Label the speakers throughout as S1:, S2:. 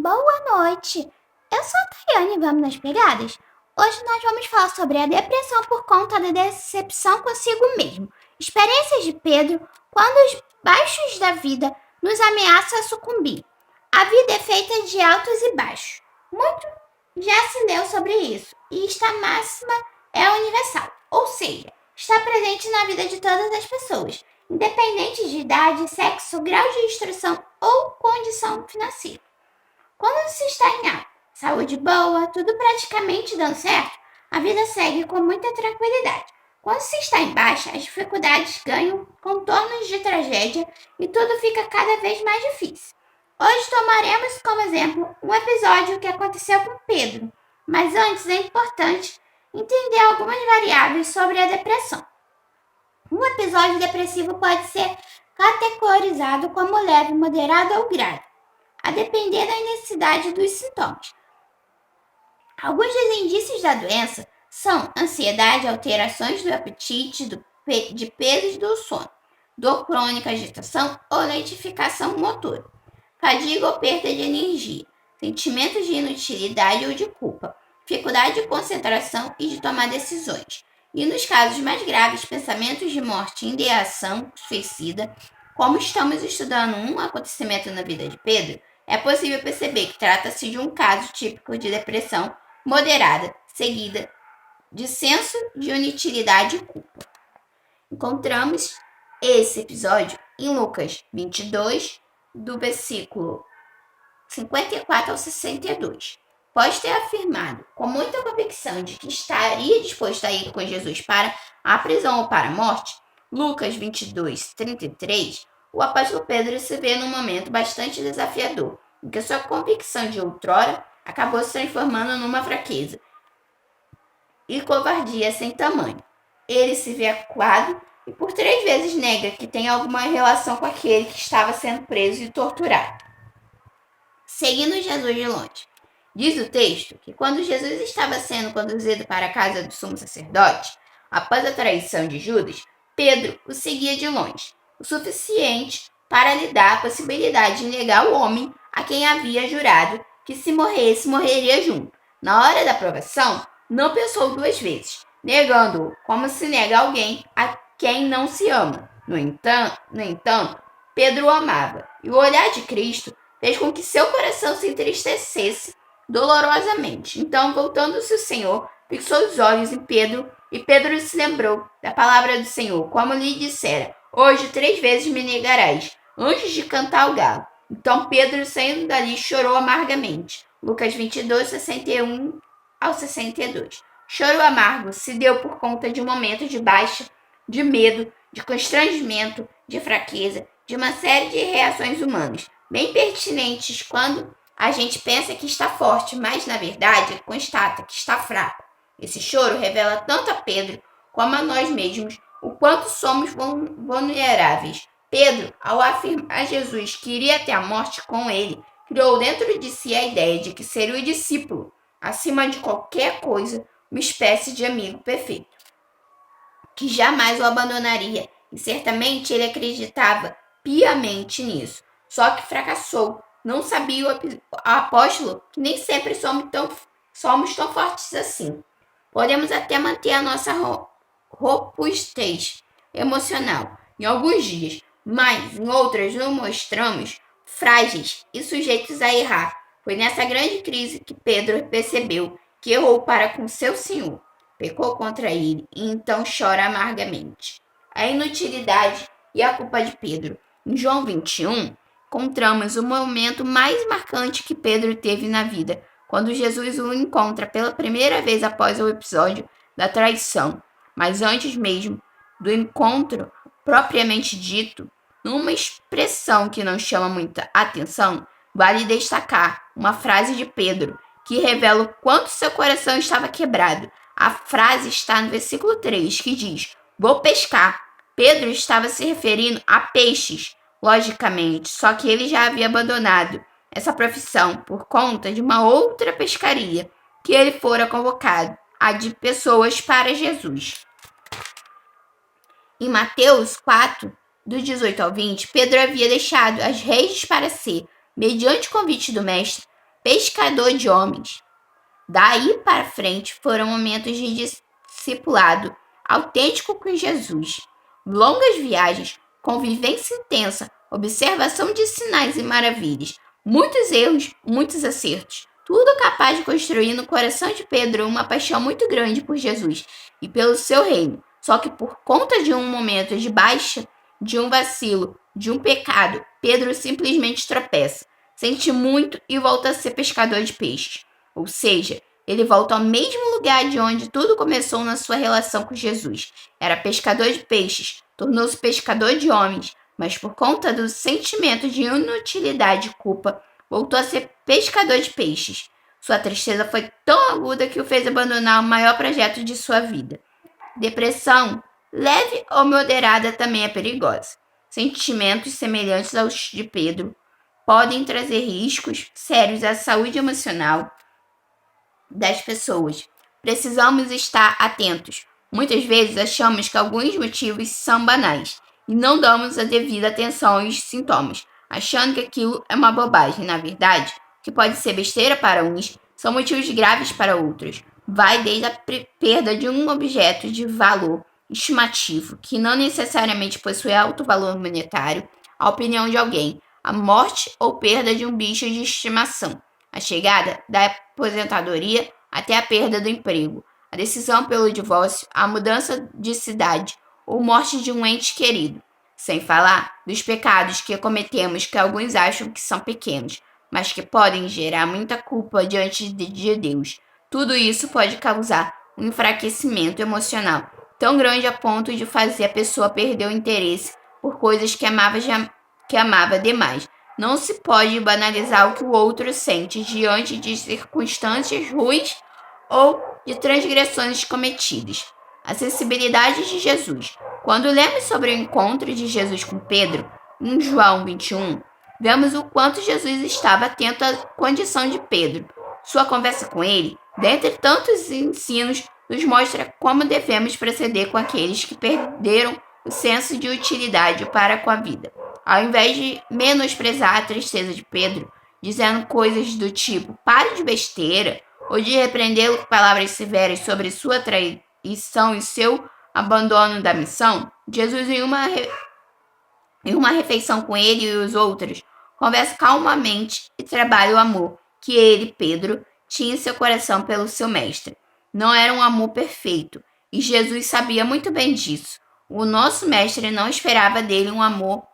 S1: Boa noite! Eu sou a Tayane e vamos nas pegadas? Hoje nós vamos falar sobre a depressão por conta da decepção consigo mesmo. Experiências de Pedro quando os baixos da vida nos ameaçam a sucumbir. A vida é feita de altos e baixos. Muito já se leu sobre isso, e esta máxima é universal, ou seja, está presente na vida de todas as pessoas, independente de idade, sexo, grau de instrução ou condição financeira. Quando se está em alta, saúde boa, tudo praticamente dando certo, a vida segue com muita tranquilidade. Quando se está em baixa, as dificuldades ganham contornos de tragédia e tudo fica cada vez mais difícil. Hoje tomaremos como exemplo um episódio que aconteceu com Pedro, mas antes é importante entender algumas variáveis sobre a depressão. Um episódio depressivo pode ser categorizado como leve, moderado ou grave, a depender da intensidade dos sintomas. Alguns dos indícios da doença são ansiedade, alterações do apetite, de peso e do sono, dor crônica, agitação ou lentificação motora, fadiga ou perda de energia, sentimentos de inutilidade ou de culpa, dificuldade de concentração e de tomar decisões. E nos casos mais graves, pensamentos de morte, ideação suicida. Como estamos estudando um acontecimento na vida de Pedro, é possível perceber que trata-se de um caso típico de depressão moderada, seguida de senso de inutilidade e culpa. Encontramos esse episódio em Lucas 22, do versículo 54 ao 62. Pode ter afirmado com muita convicção de que estaria disposto a ir com Jesus para a prisão ou para a morte, Lucas 22, 33, o apóstolo Pedro se vê num momento bastante desafiador, em que sua convicção de outrora acabou se transformando numa fraqueza e covardia sem tamanho. Ele se vê acuado e por 3 vezes nega que tem alguma relação com aquele que estava sendo preso e torturado, seguindo Jesus de longe. Diz o texto que quando Jesus estava sendo conduzido para a casa do sumo sacerdote, após a traição de Judas, Pedro o seguia de longe, o suficiente para lhe dar a possibilidade de negar o homem a quem havia jurado que se morresse, morreria junto. Na hora da provação, não pensou 2 vezes, negando-o como se nega alguém a quem não se ama. No entanto, Pedro o amava, e o olhar de Cristo fez com que seu coração se entristecesse dolorosamente. Então, voltando-se o Senhor, fixou os olhos em Pedro, e Pedro se lembrou da palavra do Senhor, como lhe dissera: hoje 3 vezes me negarás, antes de cantar o galo. Então Pedro, saindo dali, chorou amargamente. Lucas 22, 61 ao 62. Choro amargo se deu por conta de um momento de baixa, de medo, de constrangimento, de fraqueza, de uma série de reações humanas, bem pertinentes quando a gente pensa que está forte, mas na verdade constata que está fraco. Esse choro revela tanto a Pedro como a nós mesmos o quanto somos vulneráveis. Pedro, ao afirmar a Jesus que iria até a morte com ele, criou dentro de si a ideia de que seria o discípulo, acima de qualquer coisa, uma espécie de amigo perfeito, que jamais o abandonaria, e certamente ele acreditava piamente nisso. Só que fracassou. Não sabia o apóstolo que nem sempre somos tão fortes assim. Podemos até manter a nossa robustez emocional em alguns dias, mas em outras nos mostramos frágeis e sujeitos a errar. Foi nessa grande crise que Pedro percebeu que errou para com seu Senhor, pecou contra ele e então chora amargamente. A inutilidade e a culpa de Pedro. Em João 21, encontramos o momento mais marcante que Pedro teve na vida, quando Jesus o encontra pela primeira vez após o episódio da traição. Mas antes mesmo do encontro propriamente dito, numa expressão que não chama muita atenção, vale destacar uma frase de Pedro que revela o quanto seu coração estava quebrado. A frase está no versículo 3, que diz: vou pescar. Pedro estava se referindo a peixes, logicamente, só que ele já havia abandonado essa profissão por conta de uma outra pescaria que ele fora convocado, a de pessoas para Jesus. Em Mateus 4, do 18 ao 20, Pedro havia deixado as redes para ser, mediante convite do mestre, pescador de homens. Daí para frente foram momentos de discipulado autêntico com Jesus, longas viagens, convivência intensa, observação de sinais e maravilhas, muitos erros, muitos acertos, tudo capaz de construir no coração de Pedro uma paixão muito grande por Jesus e pelo seu reino. Só que por conta de um momento de baixa, de um vacilo, de um pecado, Pedro simplesmente tropeça, sente muito e volta a ser pescador de peixes. Ou seja, ele volta ao mesmo lugar de onde tudo começou na sua relação com Jesus. Era pescador de peixes, tornou-se pescador de homens, mas por conta do sentimento de inutilidade e culpa, voltou a ser pescador de peixes. Sua tristeza foi tão aguda que o fez abandonar o maior projeto de sua vida. Depressão, leve ou moderada, também é perigosa. Sentimentos semelhantes aos de Pedro podem trazer riscos sérios à saúde emocional das pessoas. Precisamos estar atentos. Muitas vezes achamos que alguns motivos são banais e não damos a devida atenção aos sintomas, achando que aquilo é uma bobagem. Na verdade, o que pode ser besteira para uns são motivos graves para outros. Vai desde a perda de um objeto de valor estimativo, que não necessariamente possui alto valor monetário, a opinião de alguém, a morte ou perda de um bicho de estimação, a chegada da aposentadoria até a perda do emprego, a decisão pelo divórcio, a mudança de cidade ou morte de um ente querido. Sem falar dos pecados que cometemos que alguns acham que são pequenos, mas que podem gerar muita culpa diante de Deus. Tudo isso pode causar um enfraquecimento emocional tão grande a ponto de fazer a pessoa perder o interesse por coisas que amava demais. Não se pode banalizar o que o outro sente diante de circunstâncias ruins ou de transgressões cometidas. A sensibilidade de Jesus. Quando lemos sobre o encontro de Jesus com Pedro, em João 21, vemos o quanto Jesus estava atento à condição de Pedro. Sua conversa com ele, dentre tantos ensinos, nos mostra como devemos proceder com aqueles que perderam o senso de utilidade para com a vida. Ao invés de menosprezar a tristeza de Pedro, dizendo coisas do tipo "pare de besteira", ou de repreendê-lo com palavras severas sobre sua traição e seu abandono da missão, Jesus, em uma refeição com ele e os outros, conversa calmamente e trabalha o amor que ele, Pedro, tinha em seu coração pelo seu mestre. Não era um amor perfeito, e Jesus sabia muito bem disso. O nosso mestre não esperava dele um amor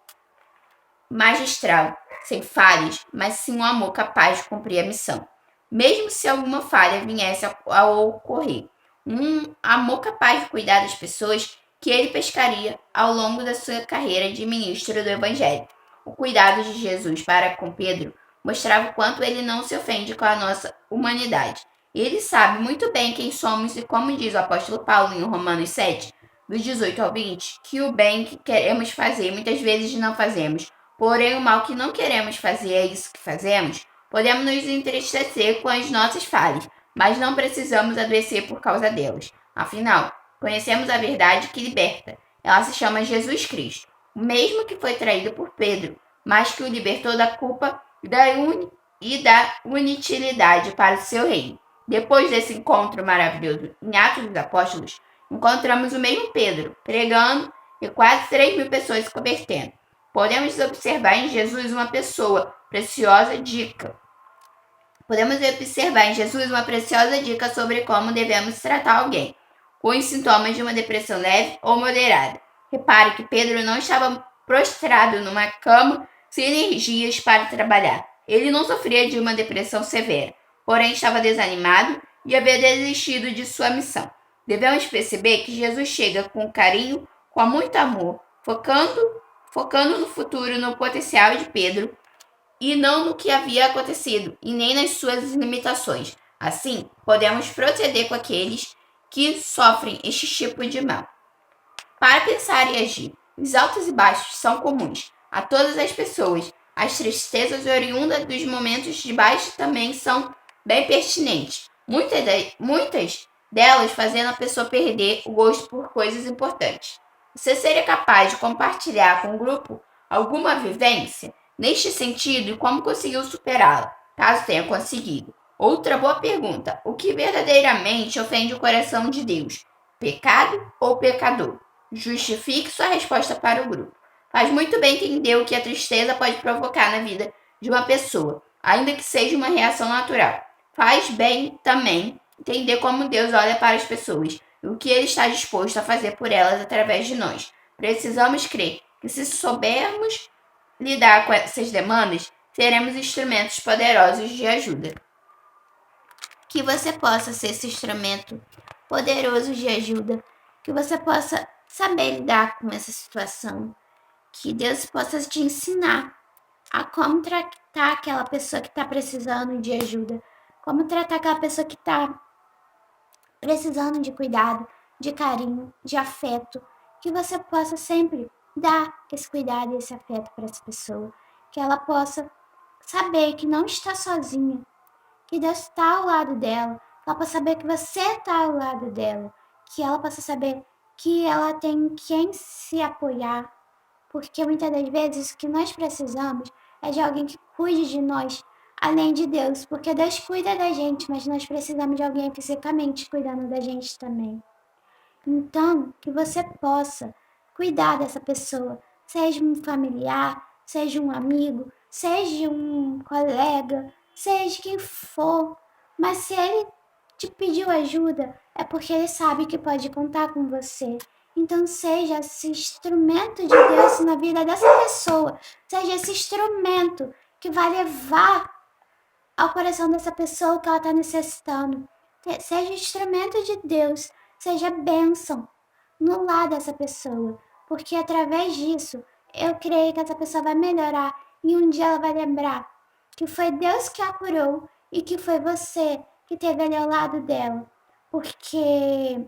S1: magistral, sem falhas, mas sim um amor capaz de cumprir a missão, mesmo se alguma falha viesse a ocorrer. Um amor capaz de cuidar das pessoas que ele pescaria ao longo da sua carreira de ministro do Evangelho. O cuidado de Jesus para com Pedro mostrava o quanto ele não se ofende com a nossa humanidade. Ele sabe muito bem quem somos e, como diz o apóstolo Paulo em Romanos 7, dos 18 ao 20, que o bem que queremos fazer muitas vezes não fazemos, porém o mal que não queremos fazer é isso que fazemos. Podemos nos entristecer com as nossas falhas, mas não precisamos adoecer por causa delas. Afinal, conhecemos a verdade que liberta. Ela se chama Jesus Cristo, o mesmo que foi traído por Pedro, mas que o libertou da culpa e da inutilidade para o seu reino. Depois desse encontro maravilhoso em Atos dos Apóstolos, encontramos o mesmo Pedro pregando e quase 3.000 pessoas se convertendo. Podemos observar em Jesus uma preciosa dica sobre como devemos tratar alguém com os sintomas de uma depressão leve ou moderada. Repare que Pedro não estava prostrado numa cama sem energias para trabalhar. Ele não sofria de uma depressão severa, porém estava desanimado e havia desistido de sua missão. Devemos perceber que Jesus chega com carinho, com muito amor, focando no futuro, no potencial de Pedro e não no que havia acontecido e nem nas suas limitações. Assim, podemos proceder com aqueles que sofrem este tipo de mal. Para pensar e agir, os altos e baixos são comuns a todas as pessoas. As tristezas oriundas dos momentos de baixo também são bem pertinentes. Muitas delas fazendo a pessoa perder o gosto por coisas importantes. Você seria capaz de compartilhar com o grupo alguma vivência neste sentido e como conseguiu superá-la?
S2: caso tenha conseguido. Outra boa pergunta: o que verdadeiramente ofende o coração de Deus? Pecado ou pecador? Justifique sua resposta para o grupo. Faz muito bem entender o que a tristeza pode provocar na vida de uma pessoa, ainda que seja uma reação natural. Faz bem também entender como Deus olha para as pessoas e o que Ele está disposto a fazer por elas através de nós. Precisamos crer que, se soubermos lidar com essas demandas, seremos instrumentos poderosos de ajuda. Que você possa ser esse instrumento poderoso de ajuda, que você possa saber lidar com essa situação, que Deus possa te ensinar a como tratar aquela pessoa que está precisando de ajuda, como tratar aquela pessoa que está precisando de cuidado, de carinho, de afeto, que você possa sempre dar esse cuidado e esse afeto para essa pessoa, que ela possa saber que não está sozinha, que Deus está ao lado dela, que ela possa saber que você está ao lado dela, que ela possa saber que ela tem quem se apoiar, porque muitas das vezes o que nós precisamos é de alguém que cuide de nós, além de Deus, porque Deus cuida da gente, mas nós precisamos de alguém fisicamente cuidando da gente também. Então, que você possa cuidar dessa pessoa, seja um familiar, seja um amigo, seja um colega, seja quem for, mas se ele te pediu ajuda, é porque ele sabe que pode contar com você. Então, seja esse instrumento de Deus na vida dessa pessoa, seja esse instrumento que vai levar ao coração dessa pessoa que ela está necessitando. Seja instrumento de Deus, seja bênção no lar dessa pessoa, porque através disso eu creio que essa pessoa vai melhorar e um dia ela vai lembrar que foi Deus que a curou e que foi você que teve ali ao lado dela, porque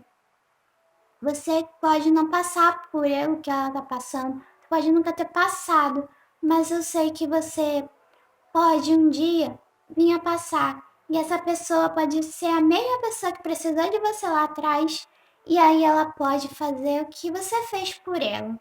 S2: você pode não passar por o que ela está passando, pode nunca ter passado, mas eu sei que você pode um dia vir a passar e essa pessoa pode ser a mesma pessoa que precisou de você lá atrás e aí ela pode fazer o que você fez por ela.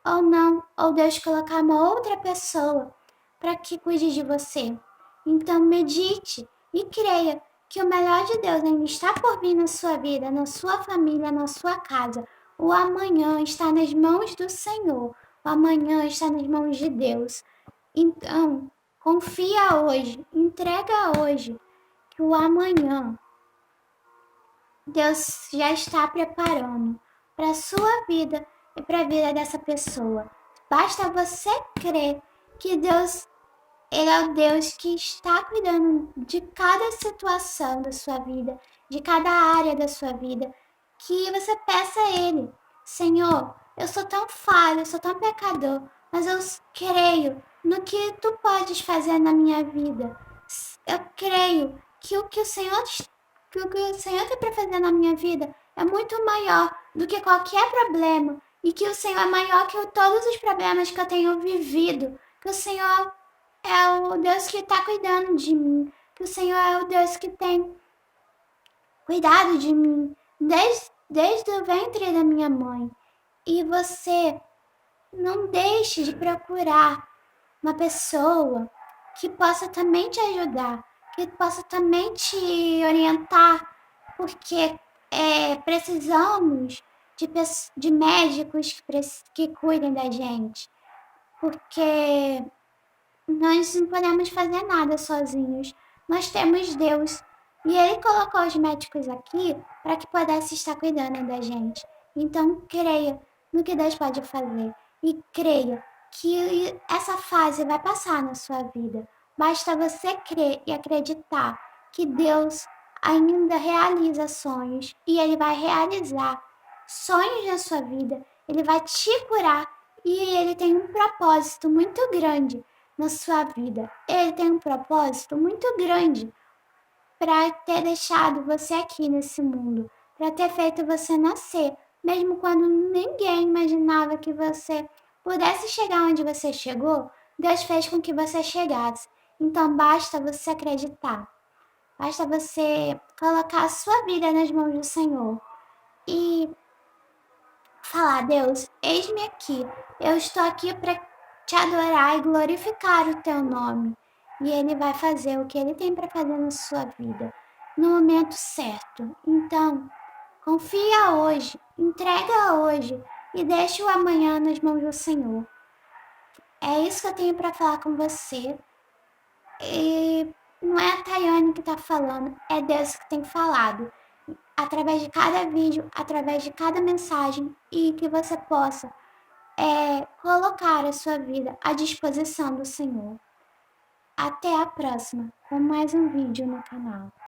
S2: Ou não, ou Deus colocar uma outra pessoa para que cuide de você. Então medite e creia que o melhor de Deus ainda está por vir na sua vida, na sua família, na sua casa. O amanhã está nas mãos do Senhor. O amanhã está nas mãos de Deus. Então, confia hoje, entrega hoje, que o amanhã Deus já está preparando para a sua vida e para a vida dessa pessoa. Basta você crer que Deus, Ele é o Deus que está cuidando de cada situação da sua vida, de cada área da sua vida, que você peça a Ele, Senhor, eu sou tão falho, eu sou tão pecador, mas eu creio no que Tu podes fazer na minha vida. Eu creio que o que o Senhor tem para fazer na minha vida é muito maior do que qualquer problema e que o Senhor é maior que todos os problemas que eu tenho vivido, que o Senhor é o Deus que está cuidando de mim, que o Senhor é o Deus que tem cuidado de mim desde o ventre da minha mãe. E você não deixe de procurar uma pessoa que possa também te ajudar, que possa também te orientar, porque precisamos de médicos que cuidem da gente, porque nós não podemos fazer nada sozinhos. Nós temos Deus e Ele colocou os médicos aqui para que pudesse estar cuidando da gente. Então, creia no que Deus pode fazer e creia que essa fase vai passar na sua vida. Basta você crer e acreditar que Deus ainda realiza sonhos e Ele vai realizar sonhos na sua vida. Ele vai te curar e Ele tem um propósito muito grande na sua vida. Ele tem um propósito muito grande para ter deixado você aqui nesse mundo, para ter feito você nascer, mesmo quando ninguém imaginava que você pudesse chegar onde você chegou. Deus fez com que você chegasse. Então basta você acreditar. Basta você colocar a sua vida nas mãos do Senhor e falar: Deus, eis-me aqui. Eu estou aqui para te adorar e glorificar o teu nome.
S1: e Ele vai fazer o que Ele tem para fazer na sua vida no momento certo. Então, confia hoje, entrega hoje e deixa o amanhã nas mãos do Senhor. É isso que eu tenho para falar com você. E não é a Tayane que tá falando, é Deus que tem falado. Através de cada vídeo, através de cada mensagem, e que você possa colocar a sua vida à disposição do Senhor. Até a próxima, com mais um vídeo no canal.